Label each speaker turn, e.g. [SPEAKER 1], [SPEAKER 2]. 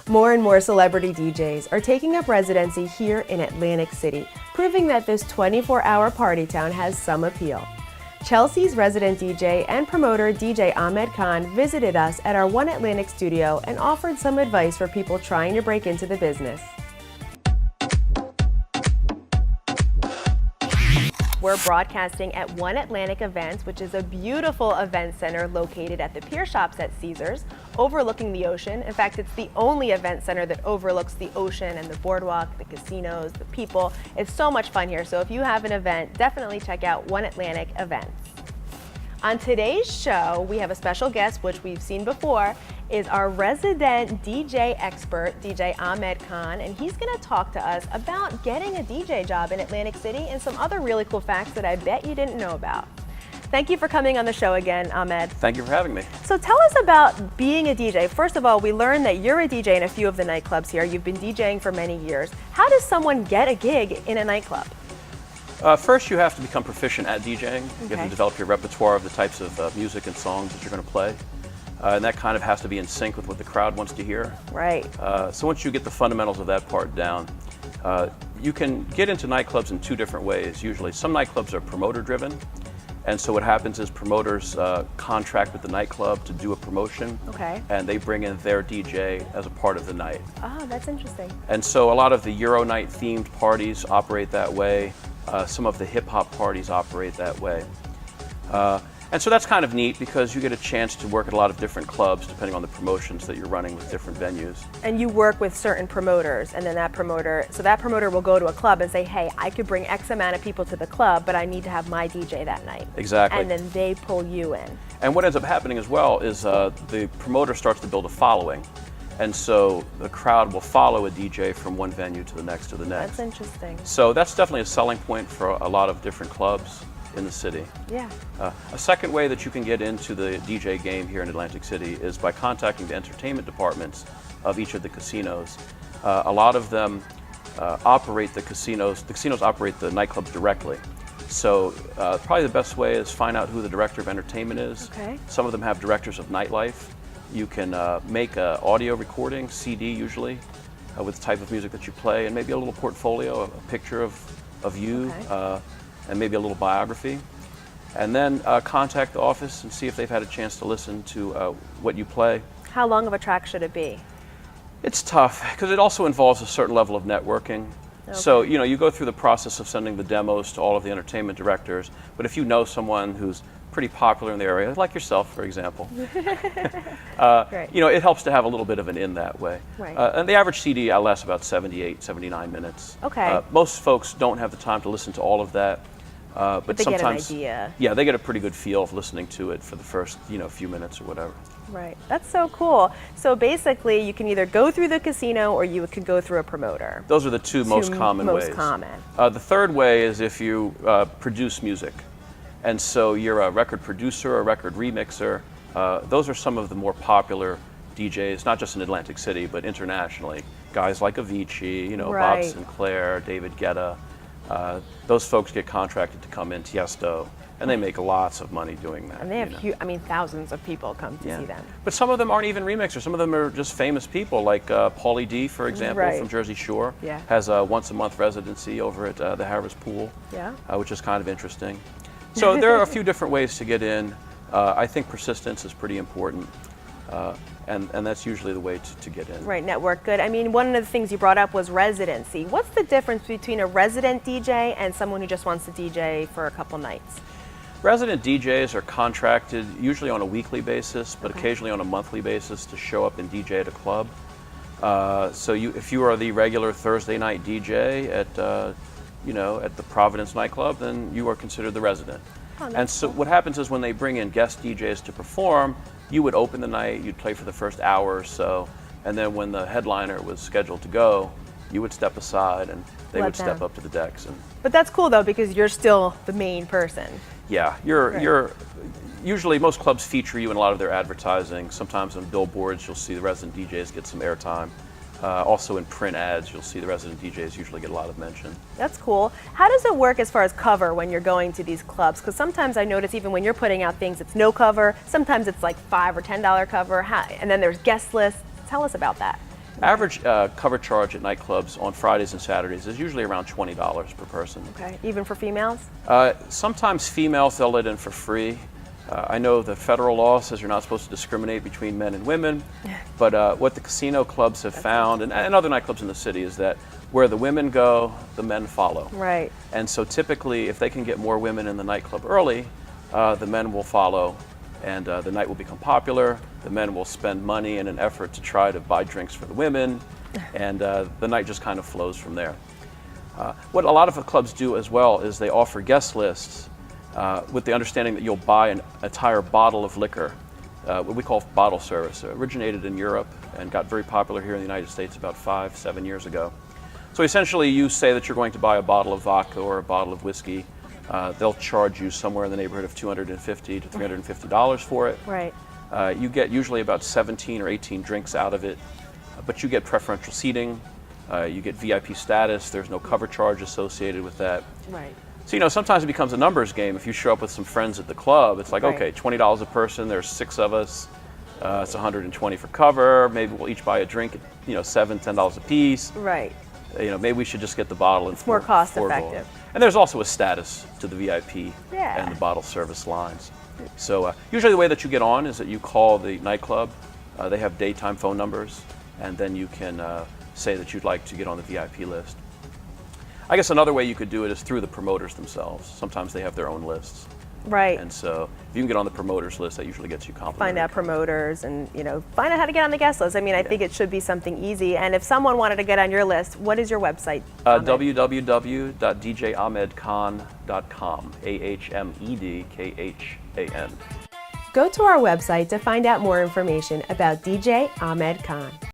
[SPEAKER 1] More and more celebrity DJs are taking up residency here in Atlantic City, proving that this 24-hour party town has some appeal. Chelsea's resident DJ and promoter DJ Ahmed Khan visited us at our One Atlantic studio and offered some advice for people trying to break into the business. We're broadcasting at One Atlantic Events, which is a beautiful event center located at the Pier Shops at Caesars, overlooking the ocean. In fact, it's the only event center that overlooks the ocean and the boardwalk, the casinos, the people. It's so much fun here. So if you have an event, definitely check out One Atlantic Events. On today's show, we have a special guest, which we've seen before, is our resident DJ expert, DJ Ahmed Khan, and he's going to talk to us about getting a DJ job in Atlantic City and some other really cool facts that I bet you didn't know about. Thank you for coming on the show again, Ahmed.
[SPEAKER 2] Thank you for having me.
[SPEAKER 1] So tell us about being a DJ. First of all, we learned that you're a DJ in a few of the nightclubs here. You've been DJing for many years. How does someone get a gig in a nightclub?
[SPEAKER 2] First, you have to become proficient at DJing.
[SPEAKER 1] Okay.
[SPEAKER 2] You have to develop your repertoire of the types of music and songs that you're going to play. And that kind of has to be in sync with what the crowd wants to hear.
[SPEAKER 1] Right.
[SPEAKER 2] So once you get the fundamentals of that part down, you can get into nightclubs in two different ways, usually. Some nightclubs are promoter-driven. And so what happens is promoters contract with the nightclub to do a promotion.
[SPEAKER 1] Okay.
[SPEAKER 2] And they bring in their DJ as a part of the night.
[SPEAKER 1] Oh, that's interesting.
[SPEAKER 2] And so a lot of the Euro night themed parties operate that way. Some of the hip hop parties operate that way. And so that's kind of neat because you get a chance to work at a lot of different clubs depending on the promotions that you're running with different venues.
[SPEAKER 1] And you work with certain promoters, and then that promoter will go to a club and say, hey, I could bring X amount of people to the club, but I need to have my DJ that night.
[SPEAKER 2] Exactly.
[SPEAKER 1] And then they pull you in.
[SPEAKER 2] And what ends up happening as well is the promoter starts to build a following. And so the crowd will follow a DJ from one venue to the next to the next.
[SPEAKER 1] That's interesting.
[SPEAKER 2] So that's definitely a selling point for a lot of different clubs in the city.
[SPEAKER 1] Yeah.
[SPEAKER 2] A second way that you can get into the DJ game here in Atlantic City is by contacting the entertainment departments of each of the casinos. A lot of them operate the casinos. The casinos operate the nightclubs directly. So probably the best way is find out who the director of entertainment is.
[SPEAKER 1] Okay.
[SPEAKER 2] Some of them have directors of nightlife. You can make an audio recording, CD usually, with the type of music that you play, and maybe a little portfolio, a picture of you.
[SPEAKER 1] Okay.
[SPEAKER 2] And maybe a little biography, and then contact the office and see if they've had a chance to listen to what you play.
[SPEAKER 1] How long of a track should it be?
[SPEAKER 2] It's tough because it also involves a certain level of networking.
[SPEAKER 1] Okay.
[SPEAKER 2] So you go through the process of sending the demos to all of the entertainment directors, but if you know someone who's pretty popular in the area, like yourself, for example,
[SPEAKER 1] Right.
[SPEAKER 2] it helps to have a little bit of an in that way.
[SPEAKER 1] Right.
[SPEAKER 2] And the average CD lasts about 78, 79 minutes.
[SPEAKER 1] Okay.
[SPEAKER 2] Most folks don't have the time to listen to all of that. But
[SPEAKER 1] they
[SPEAKER 2] sometimes,
[SPEAKER 1] get an idea.
[SPEAKER 2] Yeah, they get a pretty good feel of listening to it for the first, few minutes or whatever.
[SPEAKER 1] Right. That's so cool. So basically, you can either go through the casino or you could go through a promoter.
[SPEAKER 2] Those are the two most common ways.
[SPEAKER 1] Most common.
[SPEAKER 2] The third way is if you produce music. And so you're a record producer, a record remixer. Those are some of the more popular DJs, not just in Atlantic City, but internationally. Guys like Avicii,
[SPEAKER 1] Right.
[SPEAKER 2] Bob Sinclair, David Guetta. Those folks get contracted to come in, Tiesto, and they make lots of money doing that.
[SPEAKER 1] And they have thousands of people come to see them.
[SPEAKER 2] But some of them aren't even remixers. Some of them are just famous people, like Pauly D, for example,
[SPEAKER 1] Right.
[SPEAKER 2] from Jersey Shore.
[SPEAKER 1] Yeah.
[SPEAKER 2] Has a once-a-month residency over at the Harris Pool,
[SPEAKER 1] Yeah.
[SPEAKER 2] Which is kind of interesting. So there are a few different ways to get in. I think persistence is pretty important. And that's usually the way to get in.
[SPEAKER 1] Right, network good. I mean, one of the things you brought up was residency. What's the difference between a resident DJ and someone who just wants to DJ for a couple nights?
[SPEAKER 2] Resident DJs are contracted usually on a weekly basis, but occasionally on a monthly basis to show up and DJ at a club. So if you are the regular Thursday night DJ at the Providence nightclub, then you are considered the resident.
[SPEAKER 1] Oh,
[SPEAKER 2] and so what happens is when they bring in guest DJs to perform, you would open the night, you'd play for the first hour or so, and then when the headliner was scheduled to go, you would step aside and they would step up to the decks.
[SPEAKER 1] But that's cool though, because you're still the main person.
[SPEAKER 2] Yeah, you're usually most clubs feature you in a lot of their advertising. Sometimes on billboards, you'll see the resident DJs get some airtime. Also in print ads, you'll see the resident DJs usually get a lot of mention.
[SPEAKER 1] That's cool. How does it work as far as cover when you're going to these clubs? Because sometimes I notice even when you're putting out things, it's no cover. Sometimes it's like $5 or $10 cover. And then there's guest lists. Tell us about that.
[SPEAKER 2] Average cover charge at nightclubs on Fridays and Saturdays is usually around $20 per person.
[SPEAKER 1] Okay, even for females?
[SPEAKER 2] Sometimes females they'll let in for free. I know the federal law says you're not supposed to discriminate between men and women, but what the casino clubs have found, and other nightclubs in the city, is that where the women go, the men follow.
[SPEAKER 1] Right.
[SPEAKER 2] And so typically, if they can get more women in the nightclub early, the men will follow, and the night will become popular. The men will spend money in an effort to try to buy drinks for the women, and the night just kind of flows from there. What a lot of the clubs do as well is they offer guest lists with the understanding that you'll buy an entire bottle of liquor, what we call bottle service. It originated in Europe and got very popular here in the United States about 5-7 years ago. So essentially you say that you're going to buy a bottle of vodka or a bottle of whiskey. They'll charge you somewhere in the neighborhood of $250 to $350 for it.
[SPEAKER 1] Right.
[SPEAKER 2] You get usually about 17 or 18 drinks out of it, but you get preferential seating, you get VIP status, there's no cover charge associated with that.
[SPEAKER 1] Right.
[SPEAKER 2] So, you know, sometimes it becomes a numbers game. If you show up with some friends at the club, it's like,
[SPEAKER 1] Right.
[SPEAKER 2] okay, $20 a person, there's 6 of us, it's $120 for cover, maybe we'll each buy a drink at, you know, $7, $10 a piece.
[SPEAKER 1] Right.
[SPEAKER 2] You know, maybe we should just get the bottle and
[SPEAKER 1] More cost effective.
[SPEAKER 2] And there's also a status to the VIP
[SPEAKER 1] Yeah.
[SPEAKER 2] and the bottle service lines. So usually the way that you get on is that you call the nightclub. They have daytime phone numbers, and then you can say that you'd like to get on the VIP list. I guess another way you could do it is through the promoters themselves. Sometimes they have their own lists.
[SPEAKER 1] Right.
[SPEAKER 2] And so if you can get on the promoters list, that usually gets you complimentary.
[SPEAKER 1] Find out promoters and, you know, find out how to get on the guest list. I mean, I think it should be something easy. And if someone wanted to get on your list, what is your website?
[SPEAKER 2] www.djahmedkhan.com, AHMEDKHAN.
[SPEAKER 1] Go to our website to find out more information about DJ Ahmed Khan.